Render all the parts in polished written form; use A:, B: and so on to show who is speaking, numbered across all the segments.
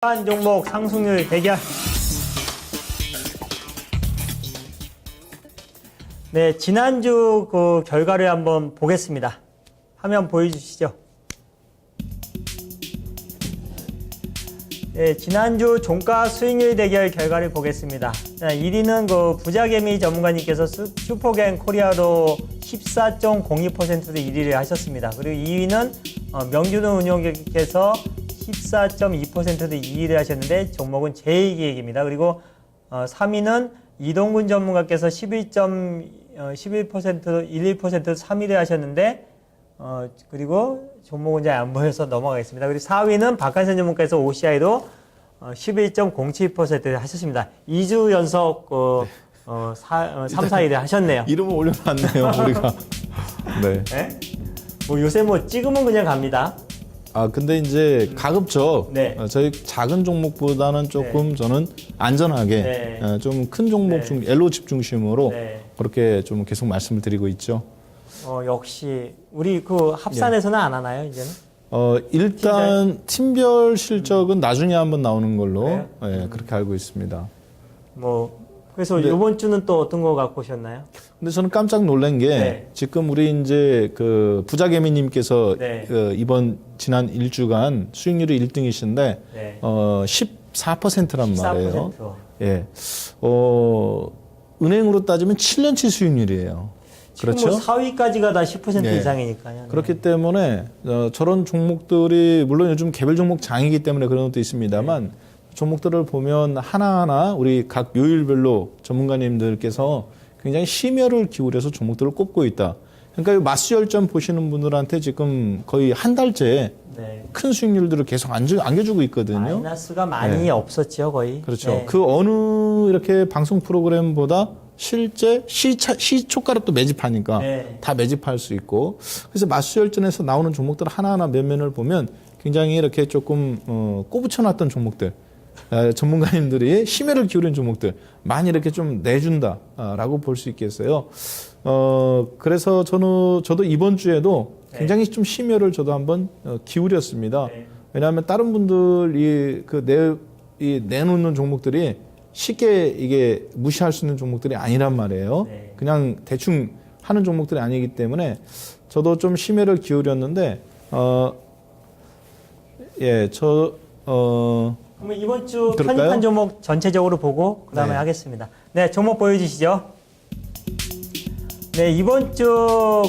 A: 한 종목 상승률 대결. 네, 지난주 그 결과를 한번 보겠습니다. 화면 보여주시죠. 네, 지난주 종가 수익률 대결 결과를 보겠습니다. 1위는 그 부자개미 전문가님께서 슈퍼갱 코리아로 14.02%로 1위를 하셨습니다. 그리고 2위는 명준호 운용객께서 14.2%로 2위를 하셨는데 종목은 제2기획입니다. 그리고 3위는 이동군 전문가께서 11%로 3위를 하셨는데 그리고 종목은 잘 안 보여서 넘어가겠습니다. 그리고 4위는 박한선 전문가께서 OCI로 11.07%를 하셨습니다. 2주 연속 3, 4위를 하셨네요.
B: 이름을 올려놨네요, 우리가. 네.
A: 네? 뭐 요새 뭐 찍으면 그냥 갑니다.
B: 근데 이제 가급적
A: 네.
B: 저희 작은 종목보다는 조금 저는 안전하게
A: 네.
B: 좀 큰 종목 중 엘로 집중심으로
A: 네.
B: 그렇게 좀 계속 말씀을 드리고 있죠.
A: 역시 우리 그 합산에서는 안 하나요, 이제는?
B: 일단 팀별 실적은 나중에 한번 나오는 걸로
A: 그래요?
B: 그렇게 알고 있습니다.
A: 그래서
B: 근데-
A: 이번 주는 또 어떤 거 갖고 오셨나요?
B: 근데 저는 깜짝 놀란 게
A: 네.
B: 지금 우리 이제 그 부자개미님께서
A: 네.
B: 이번 지난 1주간 수익률이 1등이신데
A: 네.
B: 14%란 말이에요.
A: 14%.
B: 예. 은행으로 따지면 7년치 수익률이에요. 그렇죠?
A: 뭐 4위까지가 다 10%
B: 네.
A: 이상이니까요. 네.
B: 그렇기 때문에 저런 종목들이 물론 요즘 개별 종목 장이기 때문에 그런 것도 있습니다만 종목들을 보면 하나하나 우리 각 요일별로 전문가님들께서 굉장히 심혈을 기울여서 종목들을 꼽고 있다. 그러니까 이 마스열전 보시는 분들한테 지금 거의 한 달째
A: 네.
B: 큰 수익률들을 계속 안겨주고 있거든요.
A: 마이너스가 많이
B: 네.
A: 없었죠, 거의.
B: 그렇죠.
A: 네.
B: 그 어느 이렇게 방송 프로그램보다 실제 시초가를 또 매집하니까
A: 네.
B: 다 매집할 수 있고 그래서 마스열전에서 나오는 종목들 하나하나 면면을 보면 굉장히 이렇게 조금 꼬부쳐놨던 종목들 전문가님들이 심혈을 기울인 종목들 많이 이렇게 좀 내준다라고 볼 수 있겠어요. 그래서 저도 이번 주에도 굉장히 좀 심혈을 저도 한번 기울였습니다.
A: 네.
B: 왜냐하면 다른 분들이 내놓는 종목들이 쉽게 이게 무시할 수 있는 종목들이 아니란 말이에요.
A: 네.
B: 그냥 대충 하는 종목들이 아니기 때문에 저도 좀 심혈을 기울였는데
A: 그러면 이번 주
B: 들을까요?
A: 편입한 종목 전체적으로 보고 그다음에
B: 네.
A: 하겠습니다. 네, 종목 보여주시죠. 네, 이번 주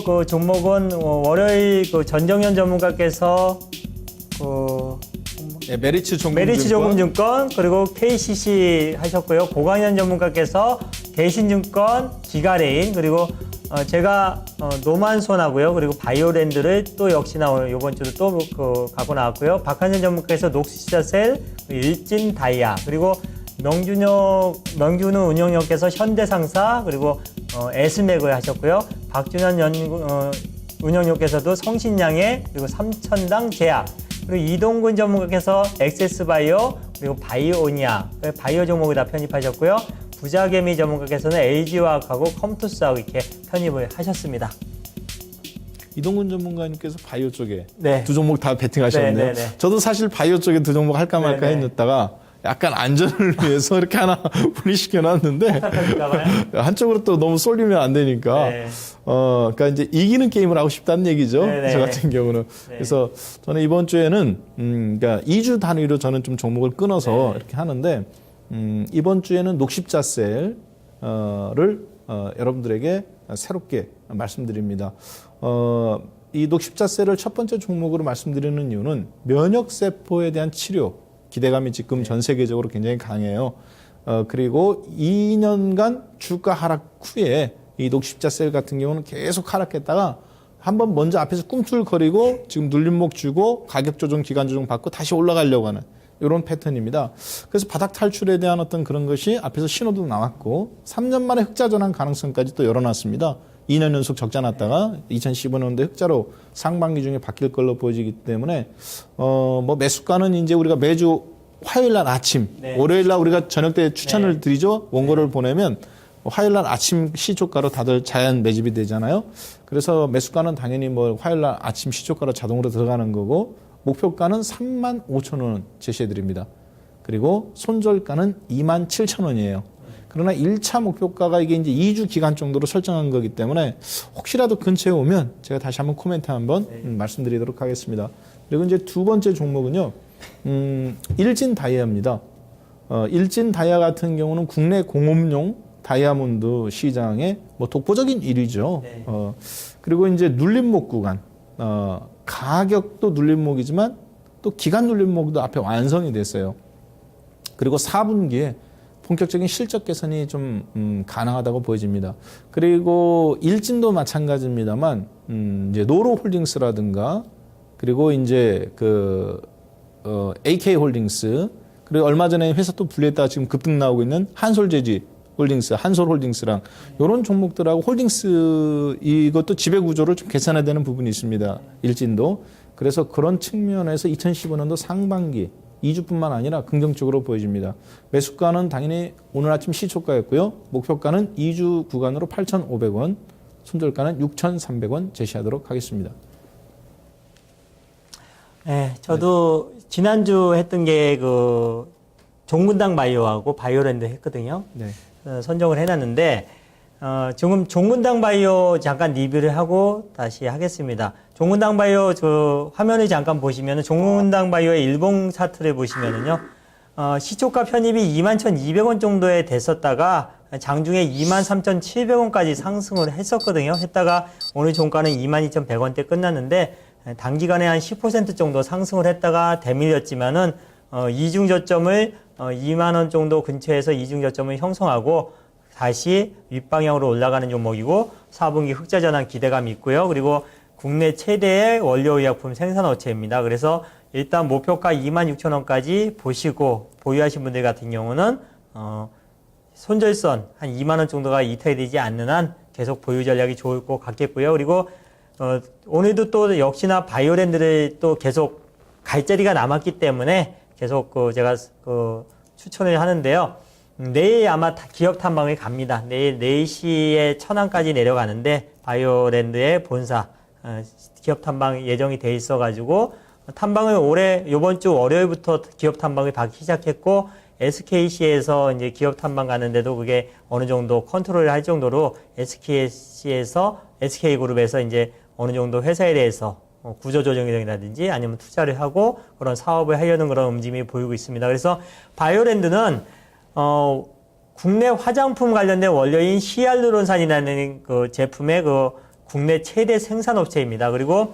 A: 그 종목은 월요일 그 전정현 전문가께서
B: 메리츠
A: 메리츠조금증권 그리고 KCC 하셨고요. 고광현 전문가께서 대신증권, 기가레인 그리고 제가 노만손하고요. 그리고 바이오랜드를 또 역시나 이번 주도 또 갖고 나왔고요. 박한선 전문가께서 녹시자셀, 일진다이아 그리고 명준호 운영역께서 현대상사 그리고 에스맥을 하셨고요. 박준현 운영역께서도 성신양해 그리고 삼천당 제약 그리고 이동군 전문가께서 엑세스바이오 그리고 바이오니아 바이오 종목을 다 편입하셨고요. 부자개미 전문가께서는 LG화학하고 컴투스하고 이렇게 편입을 하셨습니다.
B: 이동근 전문가님께서 바이오 쪽에
A: 네.
B: 두 종목 다 베팅하셨네요.
A: 네, 네, 네.
B: 저도 사실 바이오 쪽에 두 종목 할까 말까
A: 네, 네.
B: 했다가 약간 안전을 위해서 이렇게 하나 분리시켜놨는데 한쪽으로 또 너무 쏠리면 안 되니까
A: 네.
B: 그러니까 이제 이기는 게임을 하고 싶다는 얘기죠.
A: 네, 네.
B: 저 같은 경우는.
A: 네.
B: 그래서 저는 이번 주에는 그러니까 2주 단위로 저는 좀 종목을 끊어서
A: 네.
B: 이렇게 하는데 이번 주에는 녹십자셀을 여러분들에게 새롭게 말씀드립니다. 이 녹십자셀을 첫 번째 종목으로 말씀드리는 이유는 면역세포에 대한 치료 기대감이 지금 전 세계적으로 굉장히 강해요. 그리고 2년간 주가 하락 후에 이 녹십자셀 같은 경우는 계속 하락했다가 한번 먼저 앞에서 꿈틀거리고 지금 눌림목 주고 가격 조정, 기간 조정 받고 다시 올라가려고 하는 이런 패턴입니다. 그래서 바닥 탈출에 대한 어떤 그런 것이 앞에서 신호도 나왔고 3년 만에 흑자 전환 가능성까지 또 열어놨습니다. 2년 연속 적자 났다가 2015년도에 흑자로 상반기 중에 바뀔 걸로 보여지기 때문에 뭐 매수가는 이제 우리가 매주 화요일 날 아침,
A: 네.
B: 월요일 날 우리가 저녁 때 추천을
A: 네.
B: 드리죠. 원고를 보내면 화요일 날 아침 시초가로 다들 자연 매집이 되잖아요. 그래서 매수가는 당연히 뭐 화요일 날 아침 시초가로 자동으로 들어가는 거고 목표가는 35,000원 제시해 드립니다. 그리고 손절가는 27,000원이에요. 그러나 1차 목표가가 이게 이제 2주 기간 정도로 설정한 거기 때문에 혹시라도 근처에 오면 제가 다시 한번 코멘트 한번 말씀드리도록 하겠습니다. 그리고 이제 두 번째 종목은요, 일진 다이아입니다. 일진 다이아 같은 경우는 국내 공업용 다이아몬드 시장의 뭐 독보적인 1위죠.
A: 네.
B: 그리고 이제 눌림목 구간, 가격도 눌림목이지만 또 기간 눌림목도 앞에 완성이 됐어요. 그리고 4분기에 본격적인 실적 개선이 좀 가능하다고 보여집니다. 그리고 일진도 마찬가지입니다만 이제 노로홀딩스라든가 그리고 이제 AK홀딩스 그리고 얼마 전에 회사 또 분리했다가 지금 급등 나오고 있는 한솔재지 홀딩스, 한솔홀딩스랑 이런 종목들하고 홀딩스 이것도 지배 구조를 좀 개선해야 되는 부분이 있습니다. 일진도. 그래서 그런 측면에서 2015년도 상반기 2주뿐만 아니라 긍정적으로 보여집니다. 매수가는 당연히 오늘 아침 시초가였고요. 목표가는 2주 구간으로 8,500원, 손절가는 6,300원 제시하도록 하겠습니다.
A: 네, 저도 지난주 했던 게 종근당 바이오하고 바이오랜드 했거든요.
B: 네.
A: 선정을 해놨는데 지금 종근당 바이오 잠깐 리뷰를 하고 다시 하겠습니다. 종근당 바이오 화면을 잠깐 보시면은 종근당 바이오의 일봉 차트를 보시면은요, 시초가 편입이 21,200원 정도에 됐었다가 장중에 23,700원까지 상승을 했었거든요. 했다가 오늘 종가는 22,100원대 끝났는데 단기간에 한 10% 정도 상승을 했다가 되밀렸지만은 이중 저점을 2만 원 정도 근처에서 이중 저점을 형성하고 다시 윗방향으로 올라가는 종목이고 4분기 흑자 전환 기대감이 있고요. 그리고 국내 최대의 원료의약품 생산업체입니다. 그래서 일단 목표가 26,000원까지 보시고 보유하신 분들 같은 경우는 손절선 한 2만 원 정도가 이탈이 되지 않는 한 계속 보유 전략이 좋을 것 같겠고요. 그리고 오늘도 또 역시나 바이오랜드를 또 계속 갈 자리가 남았기 때문에 계속 제가 추천을 하는데요. 내일 아마 기업 탐방을 갑니다. 내일 4시에 천안까지 내려가는데 바이오랜드의 본사 기업 탐방 예정이 돼 있어가지고 탐방을 요번 주 월요일부터 기업 탐방을 받기 시작했고 SKC에서 이제 기업 탐방 가는데도 그게 어느 정도 컨트롤을 할 정도로 SK그룹에서 이제 어느 정도 회사에 대해서 구조조정이라든지 아니면 투자를 하고 그런 사업을 하려는 그런 움직임이 보이고 있습니다. 그래서 바이오랜드는 국내 화장품 관련된 원료인 히알루론산이라는 그 제품의 국내 최대 생산업체입니다. 그리고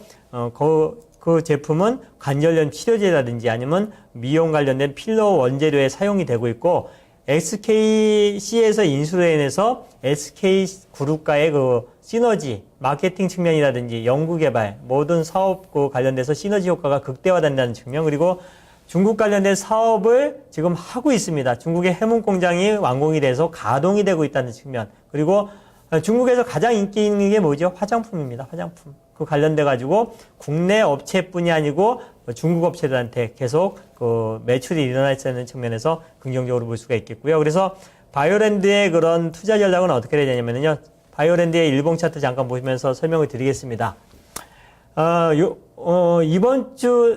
A: 그 제품은 관절염 치료제라든지 아니면 미용 관련된 필러 원재료에 사용이 되고 있고 SKC에서 인수로 인해서 SK그룹과의 시너지 마케팅 측면이라든지 연구개발 모든 사업 관련돼서 시너지 효과가 극대화된다는 측면 그리고 중국 관련된 사업을 지금 하고 있습니다. 중국의 해문 공장이 완공이 돼서 가동이 되고 있다는 측면 그리고 중국에서 가장 인기 있는 게 뭐죠? 화장품입니다. 화장품. 그 관련돼 가지고 국내 업체뿐이 아니고 중국 업체들한테 계속 매출이 일어날 수 있는 측면에서 긍정적으로 볼 수가 있겠고요. 그래서 바이오랜드의 그런 투자 전략은 어떻게 되냐면요. 바이오랜드의 일봉 차트 잠깐 보시면서 설명을 드리겠습니다.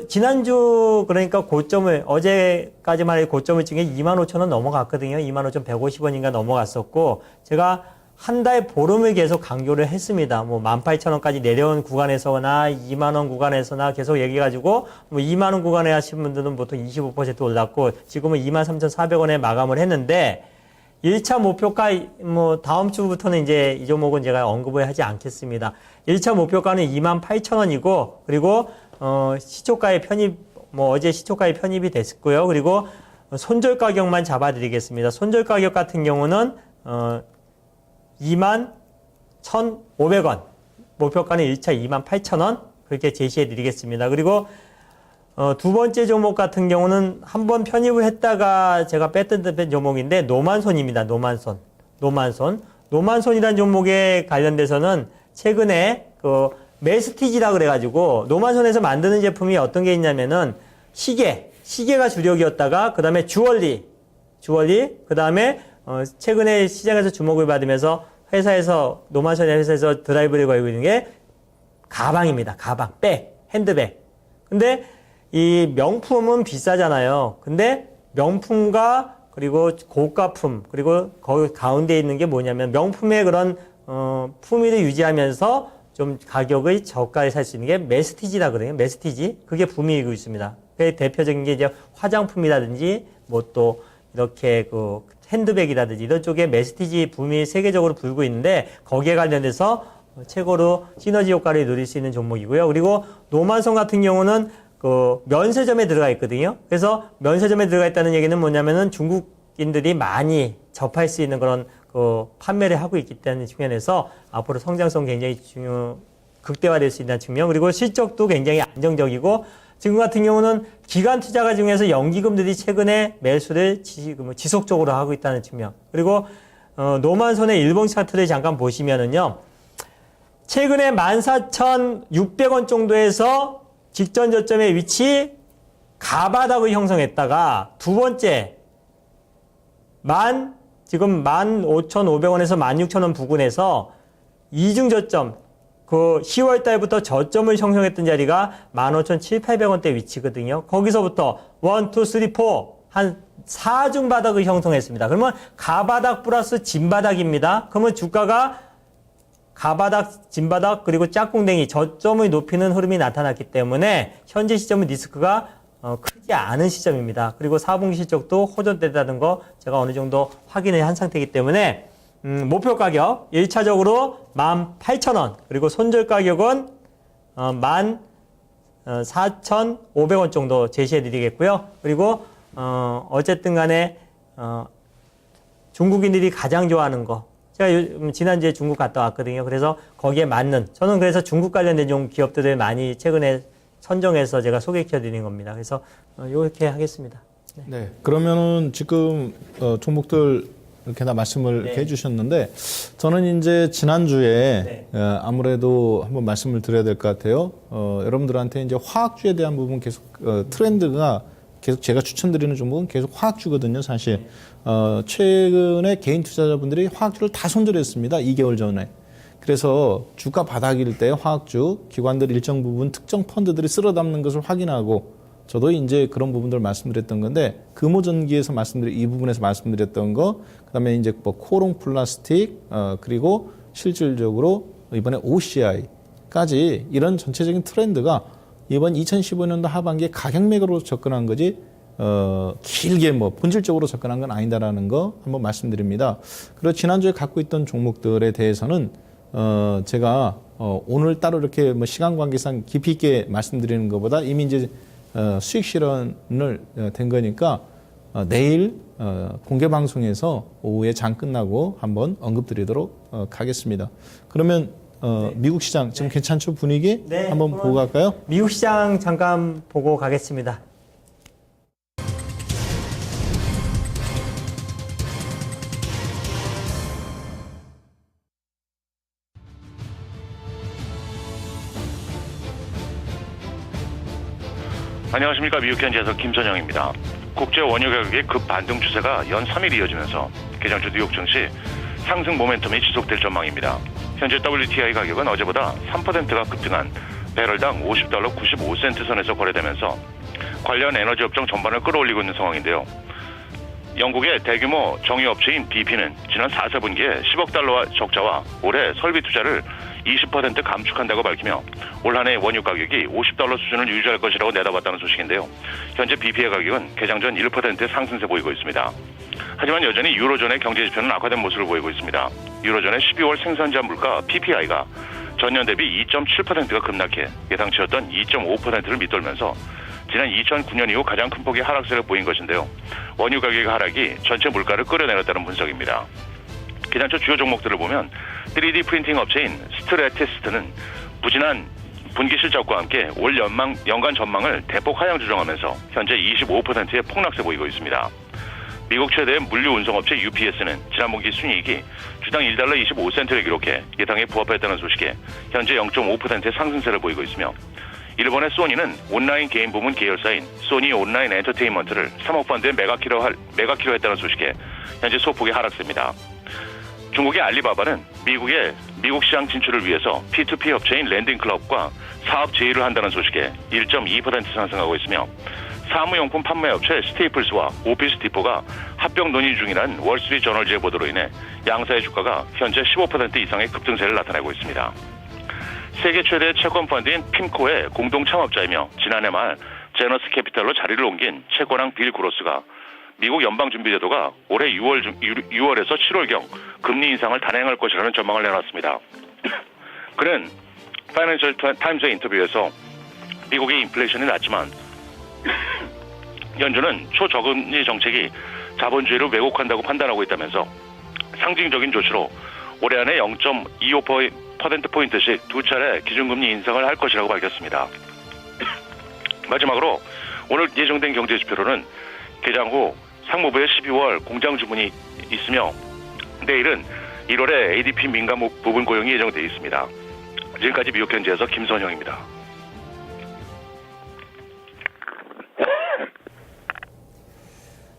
A: 지난주 그러니까 고점을 어제까지만 해도 고점을 찍은 게 25,000원 넘어갔거든요. 25,150원인가 넘어갔었고 제가 한 달 보름을 계속 강조를 했습니다. 18,000원까지 내려온 구간에서나 2만원 구간에서나 계속 얘기해가지고 2만원 구간에 하신 분들은 보통 25% 올랐고 지금은 23,400원에 마감을 했는데 1차 목표가 다음 주부터는 이제 이 종목은 제가 언급을 하지 않겠습니다. 1차 목표가는 28,000원이고 그리고 시초가에 편입 어제 시초가에 편입이 됐고요. 그리고 손절 가격만 잡아드리겠습니다. 손절 가격 같은 경우는 21,500원 목표가는 1차 28,000원 그렇게 제시해 드리겠습니다. 그리고 두 번째 종목 같은 경우는 한번 편입을 했다가 제가 뺐던 종목인데 노만손입니다. 노만손이라는 종목에 관련돼서는 최근에 메스티지라 그래가지고 노만손에서 만드는 제품이 어떤 게 있냐면은 시계가 주력이었다가 그 다음에 주얼리 그 다음에 최근에 시장에서 주목을 받으면서 노만손의 회사에서 드라이브를 걸고 있는 게 가방입니다. 핸드백. 근데 이 명품은 비싸잖아요. 근데 명품과 그리고 고가품, 그리고 거기 가운데 있는 게 뭐냐면 명품의 그런 품위를 유지하면서 좀 가격의 저가에 살 수 있는 게 메스티지라 그래요. 메스티지. 그게 붐이고 있습니다. 그 대표적인 게 이제 화장품이라든지 뭐 또 이렇게 그 핸드백이라든지 이런 쪽에 메스티지 붐이 세계적으로 불고 있는데 거기에 관련돼서 최고로 시너지 효과를 누릴 수 있는 종목이고요. 그리고 노만성 같은 경우는 그 면세점에 들어가 있거든요. 그래서 면세점에 들어가 있다는 얘기는 뭐냐면은 중국인들이 많이 접할 수 있는 그런 그 판매를 하고 있기 때문에 측면에서 앞으로 성장성 굉장히 극대화될 수 있다는 측면, 그리고 실적도 굉장히 안정적이고 지금 같은 경우는 기관 투자가 중에서 연기금들이 최근에 매수를 지속적으로 하고 있다는 측면, 그리고 노만선의 일봉 차트를 잠깐 보시면은요, 최근에 14,600원 정도에서 직전 저점의 위치 가바닥을 형성했다가 두 번째 지금 15,500원에서 16,000원 부근에서 이중 저점, 그 10월 달부터 저점을 형성했던 자리가 15,700~800원대 위치거든요. 거기서부터 1, 2, 3, 4 한 4중 바닥을 형성했습니다. 그러면 가바닥 플러스 진바닥입니다. 그러면 주가가 가바닥, 진바닥, 그리고 짝꿍댕이 저점을 높이는 흐름이 나타났기 때문에 현재 시점은 리스크가 크지 않은 시점입니다. 그리고 4분기 실적도 호전되다는 거 제가 어느 정도 확인을 한 상태이기 때문에 목표 가격 1차적으로 18,000원, 그리고 손절 가격은 14,500원 정도 제시해 드리겠고요. 그리고 어쨌든 간에 중국인들이 가장 좋아하는 거, 제가 지난주에 중국 갔다 왔거든요. 그래서 거기에 맞는, 저는 그래서 중국 관련된 좀 기업들을 많이 최근에 선정해서 제가 소개시켜 드리는 겁니다. 그래서 이렇게 하겠습니다.
B: 네. 그러면은 지금 종목들 이렇게 다 말씀을
A: 네.
B: 이렇게 해주셨는데 저는 이제 지난주에 아무래도 한번 말씀을 드려야 될 것 같아요. 여러분들한테 이제 화학주에 대한 부분 계속 트렌드가 계속 제가 추천드리는 종목은 계속 화학주거든요, 사실. 최근에 개인 투자자분들이 화학주를 다 손절했습니다, 2개월 전에. 그래서 주가 바닥일 때 화학주, 기관들 일정 부분 특정 펀드들이 쓸어담는 것을 확인하고, 저도 이제 그런 부분들을 말씀드렸던 건데, 금호전기에서 이 부분에서 말씀드렸던 거, 그 다음에 이제 뭐 코롱 플라스틱, 그리고 실질적으로 이번에 OCI까지 이런 전체적인 트렌드가 이번 2015년도 하반기에 가격 매각으로 접근한 거지, 길게 뭐 본질적으로 접근한 건 아니다라는 거 한번 말씀드립니다. 그리고 지난주에 갖고 있던 종목들에 대해서는 제가 오늘 따로 이렇게 뭐 시간 관계상 깊이 있게 말씀드리는 것보다 이미 이제 수익 실현을 된 거니까 내일 공개 방송에서 오후에 장 끝나고 한번 언급드리도록 하겠습니다. 그러면 미국 시장 지금 괜찮죠, 분위기?
A: 네,
B: 한번 보고 갈까요?
A: 미국 시장 잠깐 보고 가겠습니다.
C: 안녕하십니까. 미국 현지에서 김선영입니다. 국제 원유 가격의 급반등 추세가 연 3일 이어지면서 개장주 뉴욕 증시 상승 모멘텀이 지속될 전망입니다. 현재 WTI 가격은 어제보다 3%가 급등한 배럴당 $50 95센트 선에서 거래되면서 관련 에너지 업종 전반을 끌어올리고 있는 상황인데요. 영국의 대규모 정유업체인 BP는 지난 4사분기에 10억 달러 적자와 올해 설비 투자를 20% 감축한다고 밝히며 올 한해 원유 가격이 $50 수준을 유지할 것이라고 내다봤다는 소식인데요. 현재 BP의 가격은 개장 전 1%의 상승세 보이고 있습니다. 하지만 여전히 유로존의 경제 지표는 악화된 모습을 보이고 있습니다. 유로존의 12월 생산자 물가 PPI가 전년 대비 2.7%가 급락해 예상치였던 2.5%를 밑돌면서 지난 2009년 이후 가장 큰 폭의 하락세를 보인 것인데요. 원유 가격의 하락이 전체 물가를 끌어내렸다는 분석입니다. 기관초 주요 종목들을 보면 3D 프린팅 업체인 스트레티스트는 부진한 분기 실적과 함께 올 연간 전망을 대폭 하향 조정하면서 현재 25%의 폭락세 보이고 있습니다. 미국 최대의 물류 운송업체 UPS는 지난 분기 순이익이 주당 $1 25센트를 기록해 예상에 부합했다는 소식에 현재 0.5%의 상승세를 보이고 있으며 일본의 소니는 온라인 게임 부문 계열사인 소니 온라인 엔터테인먼트를 3억 펀드에 매각키로 했다는 소식에 현재 소폭의 하락세입니다. 중국의 알리바바는 미국 시장 진출을 위해서 P2P 업체인 랜딩클럽과 사업 제휴를 한다는 소식에 1.2% 상승하고 있으며 사무용품 판매업체 스테이플스와 오피스 디포가 합병 논의 중이라는 월스트리트 저널지의 보도로 인해 양사의 주가가 현재 15% 이상의 급등세를 나타내고 있습니다. 세계 최대 채권 펀드인 핌코의 공동 창업자이며 지난해 말 제너스 캐피탈로 자리를 옮긴 채권왕 빌 그로스가 미국 연방준비제도가 올해 6월에서 7월경 금리 인상을 단행할 것이라는 전망을 내놨습니다. 그는 파이낸셜 타임즈의 인터뷰에서 미국의 인플레이션이 낮지만 연준은 초저금리 정책이 자본주의를 왜곡한다고 판단하고 있다면서 상징적인 조치로 올해 안에 0.25%포인트씩 두 차례 기준금리 인상을 할 것이라고 밝혔습니다. 마지막으로 오늘 예정된 경제지표로는 개장 후 상무부의 12월 공장 주문이 있으며 내일은 1월에 ADP 민간 부분 고용이 예정되어 있습니다. 지금까지 미국 경제에서 김선영입니다.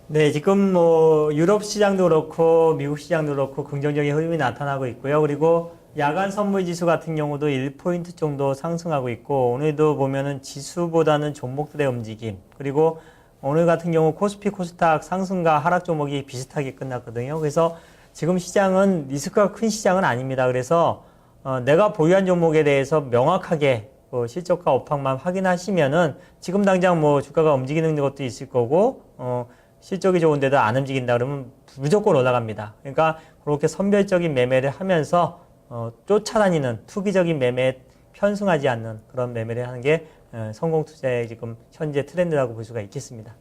A: 네, 지금 뭐 유럽 시장도 그렇고 미국 시장도 그렇고 긍정적인 흐름이 나타나고 있고요. 그리고 야간 선물 지수 같은 경우도 1포인트 정도 상승하고 있고 오늘도 보면은 지수보다는 종목들의 움직임 그리고 오늘 같은 경우 코스피 코스닥 상승과 하락 종목이 비슷하게 끝났거든요. 그래서 지금 시장은 리스크가 큰 시장은 아닙니다. 그래서 내가 보유한 종목에 대해서 명확하게 실적과 업황만 확인하시면은 지금 당장 뭐 주가가 움직이는 것도 있을 거고 실적이 좋은데도 안 움직인다 그러면 무조건 올라갑니다. 그러니까 그렇게 선별적인 매매를 하면서 쫓아다니는 투기적인 매매에 편승하지 않는 그런 매매를 하는 게 성공 투자의 지금 현재 트렌드라고 볼 수가 있겠습니다.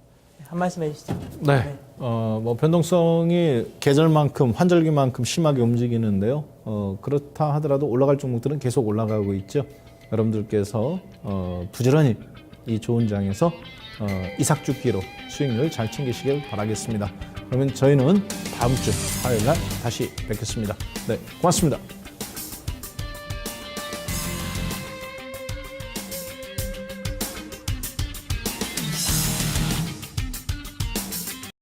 A: 한 말씀 해주시죠.
B: 네. 뭐 변동성이 계절만큼 환절기만큼 심하게 움직이는데요. 그렇다 하더라도 올라갈 종목들은 계속 올라가고 있죠. 여러분들께서 부지런히 이 좋은 장에서 이삭죽기로 수익률 잘 챙기시길 바라겠습니다. 그러면 저희는 다음 주 화요일 날 다시 뵙겠습니다. 네, 고맙습니다.